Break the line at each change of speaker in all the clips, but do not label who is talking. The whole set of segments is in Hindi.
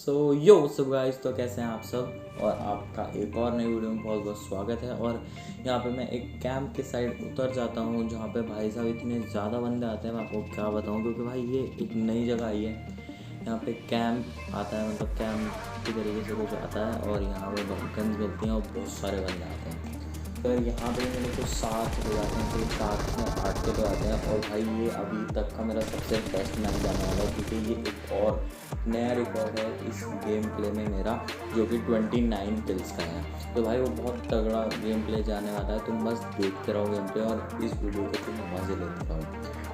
सो यो सब गाइस, तो कैसे हैं आप सब। और आपका एक और नई वीडियो में बहुत बहुत स्वागत है। और यहाँ पे मैं एक कैंप के साइड उतर जाता हूँ जहाँ पे भाई साहब इतने ज़्यादा बंदे आते हैं, मैं आपको क्या बताऊँ, क्योंकि भाई ये एक नई जगह आई है। यहाँ पे कैंप आता है, मतलब कैंप की तरीके से कुछ आता है और यहाँ पे गन्स मिलती हैं और बहुत सारे बंदे आते हैं। तो यहाँ पे मेरे को 7 हो जाते हैं, फिर 7 में 8 के तो आते हैं। और भाई ये अभी तक का मेरा सबसे बेस्ट मैच जाने वाला है, क्योंकि ये एक और नया रिकॉर्ड है इस गेम प्ले में मेरा, जो कि 29 किल्स का है। तो भाई वो बहुत तगड़ा गेम प्ले जाने वाला है। तुम बस देखते रहो गेम प्ले और इस वीडियो के तुम मज़े लेते रहो।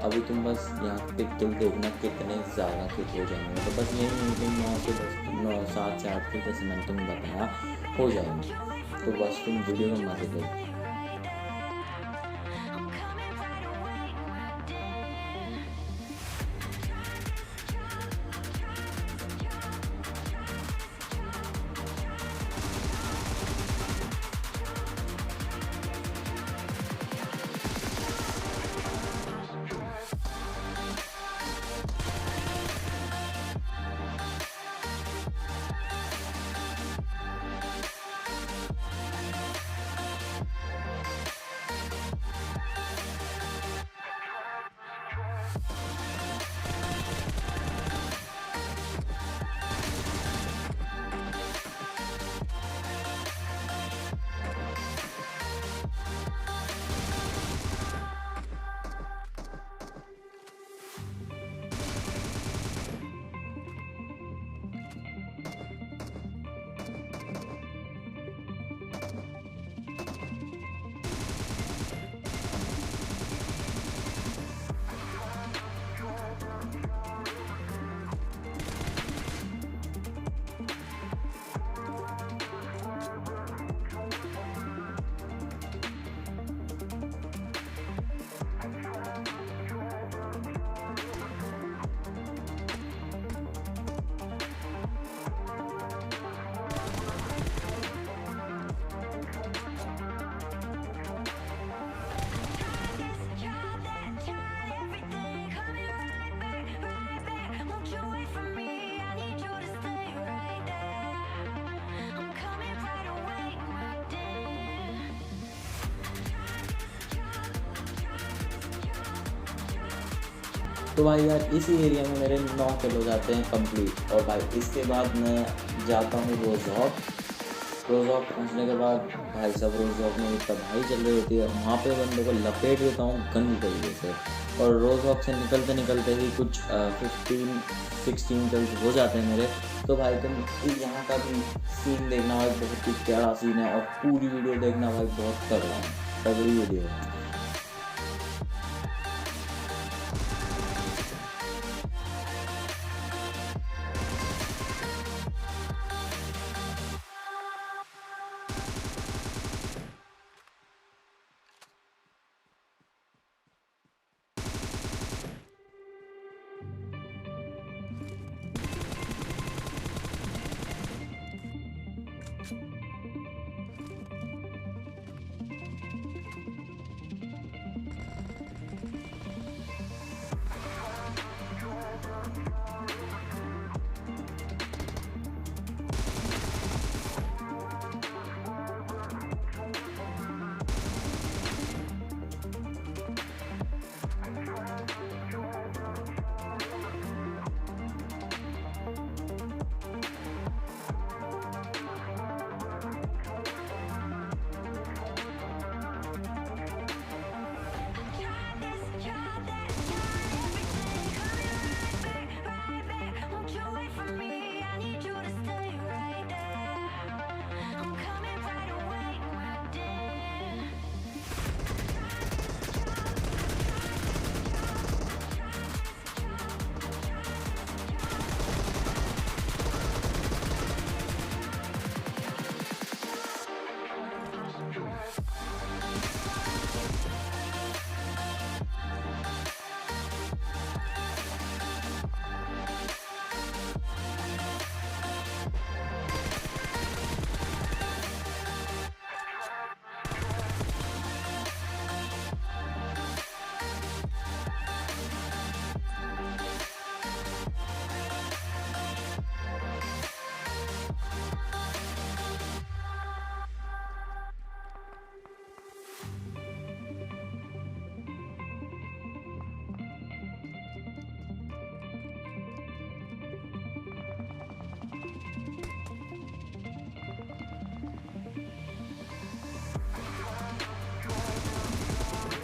अभी तुम बस यहाँ पे किल देखना कितने ज़्यादा किल हो जाएंगे। तो बस यही मीटिंग 9 से 10 7 से 8 किल, जैसे मैंने तुम्हें बताया, हो जाएंगे। तो बस तुम वीडियो में मज़े लो। तो भाई यार इसी एरिया में मेरे 9 किल हो जाते हैं कंप्लीट। और भाई इसके बाद मैं जाता हूँ रोज़हॉक पहुँचने के बाद भाई सब रोज़हॉक में तबाही चल रही होती है, वहाँ पे बंदे को लपेट देता हूँ गंदी तरीके से। और रोज़हॉक से निकलते निकलते ही कुछ 15-16 किल्स हो जाते हैं मेरे। तो भाई तुम यहाँ का भी सीन देखना भाई, बहुत ही प्यारा सीन है। और पूरी वीडियो देखना भाई, बहुत तगड़ा है, तगड़ी वीडियो है।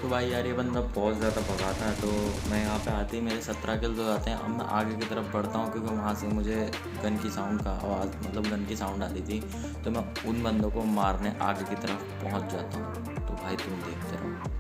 तो भाई यार ये बंदा बहुत ज़्यादा भगाता है, तो मैं यहाँ पे आते ही मेरे 17 किल्स हो जाते हैं। अब मैं आगे की तरफ बढ़ता हूँ क्योंकि वहाँ से मुझे गन की साउंड का आवाज़, मतलब गन की साउंड आ रही थी, तो मैं उन बंदों को मारने आगे की तरफ पहुँच जाता हूँ। तो भाई तुम देखते रहो।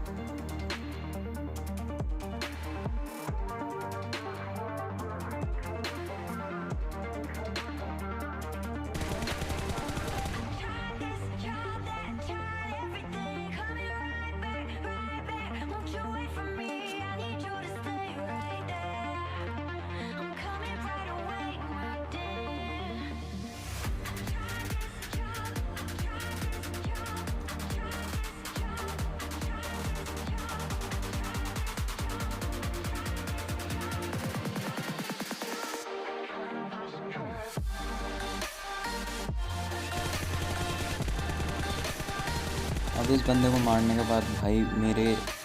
अब इस बंदे को मारने के बाद भाई मेरे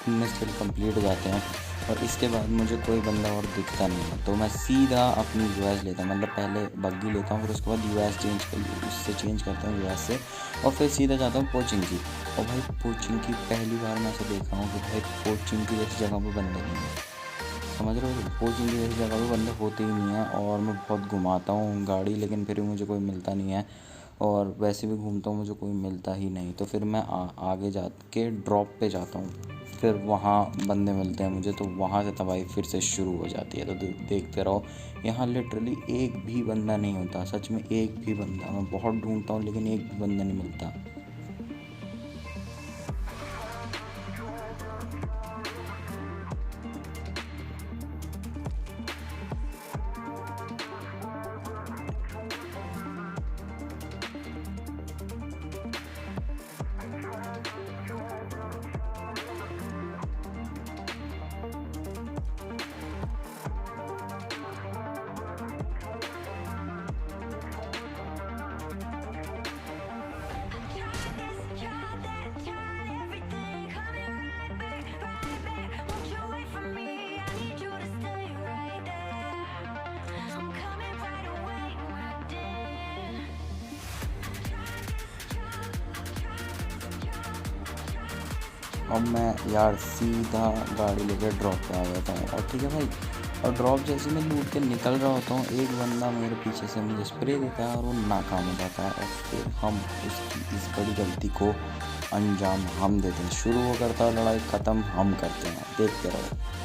19 किल कंप्लीट हो जाते हैं और इसके बाद मुझे कोई बंदा और दिखता नहीं है, तो मैं सीधा अपनी यूएस लेता हूँ। मतलब पहले बग्गी लेता हूँ, फिर उसके बाद यूएस उससे चेंज करता हूँ यूएस से, और फिर सीधा जाता हूँ पोचिंग की। और भाई पोचिंग की पहली बार मैं ऐसा देखा हूँ कि भाई पोचिंग की जैसी जगह पर बंदे नहीं है। समझ रहे हो, कोचिंग की जैसी जगह पे बंदे होते ही नहीं हैं। और मैं बहुत घुमाता हूँ गाड़ी, लेकिन फिर भी मुझे कोई मिलता नहीं है। और वैसे भी घूमता हूँ, मुझे कोई मिलता ही नहीं। तो फिर मैं आगे जा के ड्रॉप पे जाता हूँ, फिर वहाँ बंदे मिलते हैं मुझे, तो वहाँ से तबाही फिर से शुरू हो जाती है। तो देखते रहो, यहाँ लिटरली एक भी बंदा नहीं होता, सच में एक भी बंदा। मैं बहुत ढूंढता हूँ लेकिन एक भी बंदा नहीं मिलता। अब मैं यार सीधा गाड़ी लेकर ड्रॉप पे आ जाता हूँ। और ठीक है भाई, और ड्रॉप जैसे मैं लूट के निकल रहा होता हूँ, एक बंदा मेरे पीछे से मुझे स्प्रे देता है और वो नाकाम हो जाता है। और फिर हम उसकी इस बड़ी गलती को अंजाम हम देते हैं। शुरू वो करता है, लड़ाई ख़त्म हम करते हैं। देखते रहो।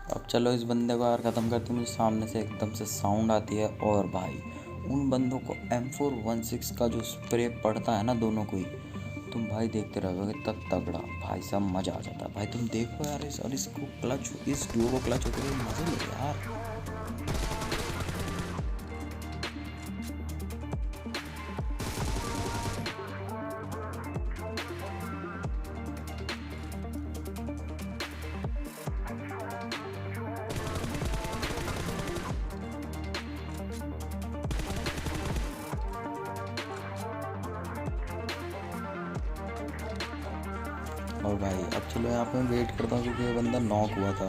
अब चलो इस बंदे को यार ख़त्म करते हैं। मुझे सामने से एकदम से साउंड आती है, और भाई उन बंदों को M416 का जो स्प्रे पड़ता है ना दोनों को ही, तुम भाई देखते रहोगे तब तगड़ा भाई साहब मज़ा आ जाता है। भाई तुम देखो यार और इसको क्लच, इस डुओ को क्लच होते हुए मज़े लो यार। और भाई अब चलो यहाँ पे मैं वेट करता हूँ क्योंकि ये बंदा नॉक हुआ था।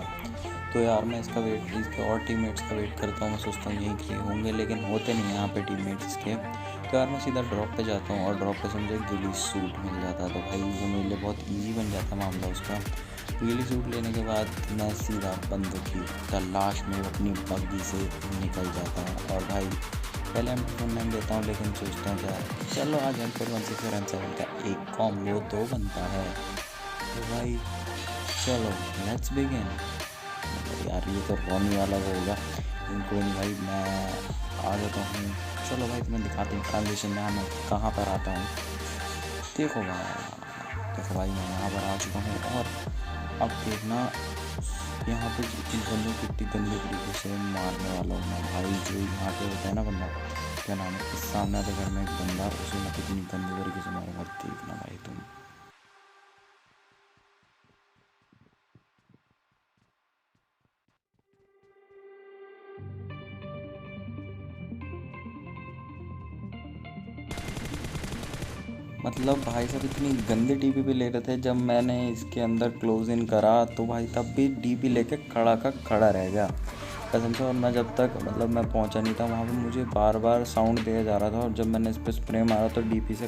तो यार मैं इसके और टीममेट्स का वेट करता हूँ। मैं सोचता हूँ यहीं के होंगे, लेकिन होते नहीं हैं यहाँ पे टीममेट्स के। तो यार मैं सीधा ड्रॉप पे जाता हूँ, और ड्रॉप पे से मुझे गिली सूट मिल जाता है। तो भाई वो मेरे लिए बहुत ईजी बन जाता है मामला उसका। गिली सूट लेने के बाद मैं सीधा बंदों की तलाश में अपनी बग्गी से निकल जाता हूँ। और भाई पहले हम फोन नेम देता हूँ, लेकिन सोचता हूँ क्या, चलो आज M416 का एक कॉम्बो तो बनता है। तो भाई चलो लेट्स बिगिन। यार ये तो रोनी वाला होगा, लेकिन कोई नहीं भाई, मैं आ जाता हूँ। चलो भाई तुम्हें दिखाते हैं ट्रांजिशन में मैं कहाँ पर आता हूँ। देखो भाई मैं यहाँ पर आ चुका हूँ। और अब देखना यहाँ पे इन बंदों को कितनी गंदे तरीके से मारने वाला हूँ मैं भाई। जो यहाँ पे होता है ना बंदा, क्या नाम है, इस सामने वाले घर में एक बंदा, उसे मैं कितनी गंदे तरीके से मारूंगा देखना भाई तुम। मतलब भाई साहब इतनी गंदी डीपी भी ले रहे थे। जब मैंने इसके अंदर क्लोज इन करा तो भाई तब भी डीपी लेके खड़ा का खड़ा रह गया कसम से। और मैं जब तक मतलब मैं पहुंचा नहीं था वहाँ पे मुझे बार बार साउंड दिया जा रहा था, और जब मैंने इस पर स्प्रे मारा तो डीपी पे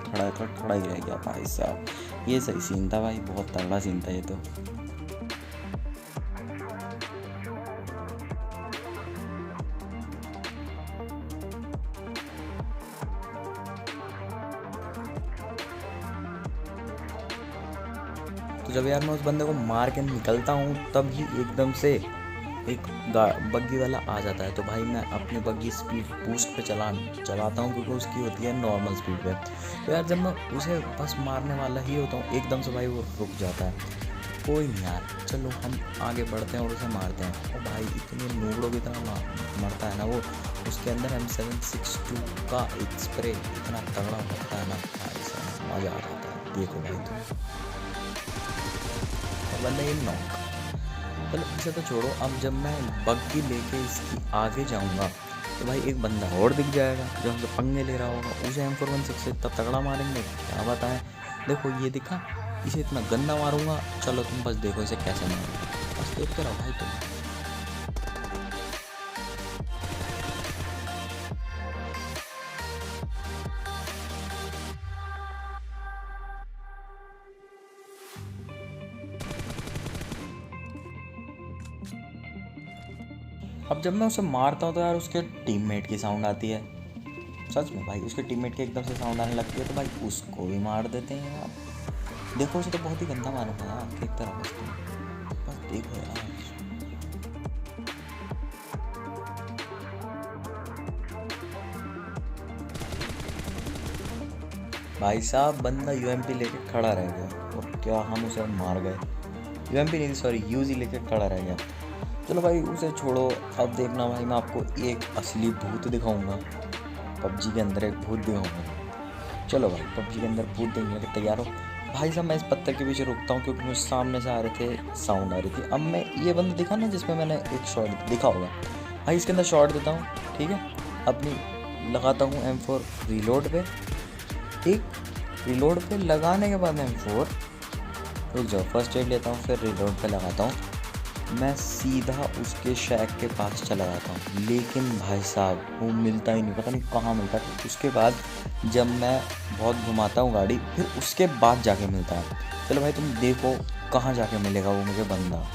खड़ा ही रह गया भाई साहब। ये सही सीन था भाई, बहुत तगड़ा सीन था ये तो। तो जब यार मैं उस बंदे को मार के निकलता हूँ तब ही एकदम से एक बग्गी वाला आ जाता है। तो भाई मैं अपनी बग्गी स्पीड बूस्ट पे चलाता हूँ क्योंकि उसकी होती है नॉर्मल स्पीड पे। तो यार जब मैं उसे बस मारने वाला ही होता हूँ एकदम से भाई वो रुक जाता है। कोई नहीं यार, चलो हम आगे बढ़ते हैं और उसे मारते हैं। और भाई इतने नूबड़ों की तरह मरता है ना वो। उसके अंदर M762 का एक स्प्रे इतना तगड़ा होता है ना भाई साहब, मज़ा आ जाता है। देखो भाई तुम बंदा ये नॉक। चलो इसे तो छोड़ो, अब जब मैं बग्गी लेके इसकी आगे जाऊंगा तो भाई एक बंदा और दिख जाएगा जो हमसे पंगे ले रहा होगा। उसे M416 से इतना तगड़ा मारेंगे क्या बताएं। देखो ये दिखा, इसे इतना गंदा मारूंगा। चलो तुम बस देखो इसे कैसे मारूंगा, बस देखते रहो भाई तुम। अब जब मैं उसे मारता हूँ तो यार उसके टीममेट की साउंड आती है। सच में भाई उसके टीममेट की एकदम से साउंड आने लगती है, तो भाई उसको भी मार देते हैं यार। देखो उसे तो बहुत ही गंदा मारूंगा यार, देखते रहो बस तुम, बस देखो यार। भाई साहब बंदा यूएमपी लेके खड़ा रह गया और क्या हम उसे मार गए। यूएमपी नहीं सॉरी, यूजी लेके खड़ा रह गया। चलो भाई उसे छोड़ो, अब देखना भाई मैं आपको एक असली भूत दिखाऊंगा। पबजी के अंदर एक भूत दिखाऊंगा। चलो भाई पबजी के अंदर भूत देखने के तैयार हो। भाई साहब मैं इस पत्थर के पीछे रुकता हूँ क्योंकि मुझे सामने से आ रहे थे, साउंड आ रही थी। अब मैं ये बंदा दिखा ना जिसमें मैंने एक शॉट दिखा होगा, भाई इसके अंदर शॉट देता हूँ। ठीक है, अपनी लगाता हूँ M4 रीलोड पे। ठीक, रीलोड पे लगाने के बाद M4 रुक जाओ, फर्स्ट एड लेता हूँ, फिर रीलोड पे लगाता हूँ। मैं सीधा उसके शैक के पास चला जाता हूँ, लेकिन भाई साहब वो मिलता ही नहीं, पता नहीं कहाँ मिलता है। उसके बाद जब मैं बहुत घुमाता हूँ गाड़ी, फिर उसके बाद जाके मिलता है। चलो भाई तुम देखो कहाँ जाके मिलेगा वो मुझे बंदा।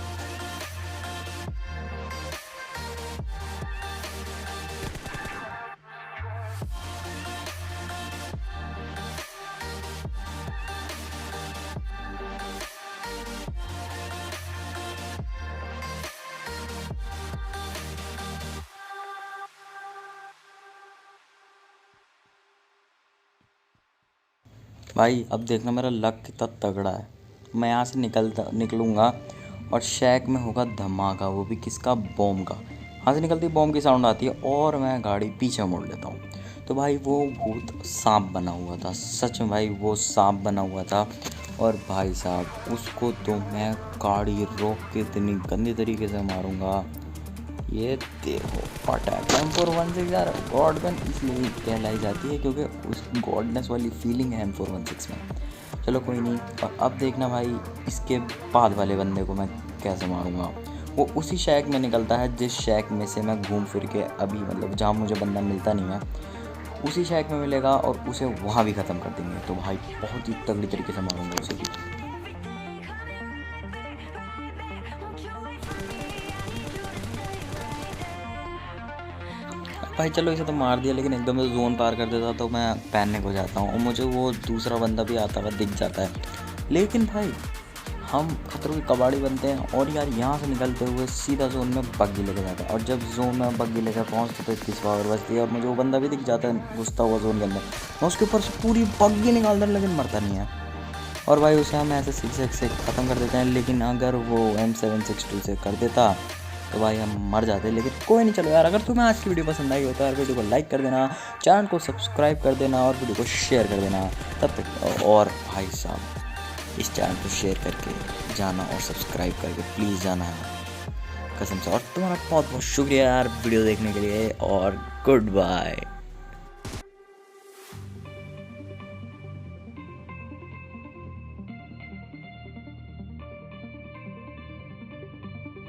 भाई अब देखना मेरा लक कितना तगड़ा है। मैं यहाँ से निकलूँगा और शैक में होगा धमाका, वो भी किसका, बॉम्ब का। यहाँ से निकलती बॉम्ब की साउंड आती है और मैं गाड़ी पीछे मोड़ लेता हूँ। तो भाई वो भूत सांप बना हुआ था, सच में भाई वो सांप बना हुआ था। और भाई साहब उसको तो मैं गाड़ी रोक के इतनी गंदी तरीके से मारूंगा। ये देखो अटैक M416 यार गॉड गन इसलिए कहलाई जाती है क्योंकि उस गॉडनेस वाली फीलिंग है M416 में। चलो कोई नहीं, और अब देखना भाई इसके बाद वाले बंदे को मैं कैसे मारूंगा। वो उसी शैक में निकलता है जिस शैक में से मैं घूम फिर के अभी मतलब जहाँ मुझे बंदा मिलता नहीं है उसी शैक में मिलेगा और उसे वहाँ भी ख़त्म कर देंगे। तो भाई बहुत ही तगड़ी तरीके से मारूंगा उसे भी। भाई चलो इसे तो मार दिया, लेकिन एकदम से जोन पार कर देता तो मैं पैनिक हो जाता हूँ और मुझे वो दूसरा बंदा भी आता हुआ दिख जाता है। लेकिन भाई हम खतरों की कबाड़ी बनते हैं और यार यहाँ से निकलते हुए सीधा जोन में बग्गी लेके जाता है। और जब जोन में बग्गी लेकर पहुँचते तो इसकी पावर बचती है और मुझे वो बंदा भी दिख जाता है घुसता हुआ जोन के अंदर। मैं उसके ऊपर से पूरी बग्गी निकालता हूँ लेकिन मरता नहीं है। और भाई उसे हम ऐसे सिक्स से ख़त्म कर देते हैं। लेकिन अगर वो M762 से कर देता तो भाई हम मर जाते। लेकिन कोई नहीं, चलो यार अगर तुम्हें आज की वीडियो पसंद आई हो तो यार वीडियो को लाइक कर देना, चैनल को सब्सक्राइब कर देना और वीडियो को शेयर कर देना। तब तक और भाई साहब इस चैनल को शेयर करके जाना और सब्सक्राइब करके प्लीज़ जाना है कसम से। और तुम्हारा बहुत बहुत शुक्रिया यार वीडियो देखने के लिए और गुड बाय।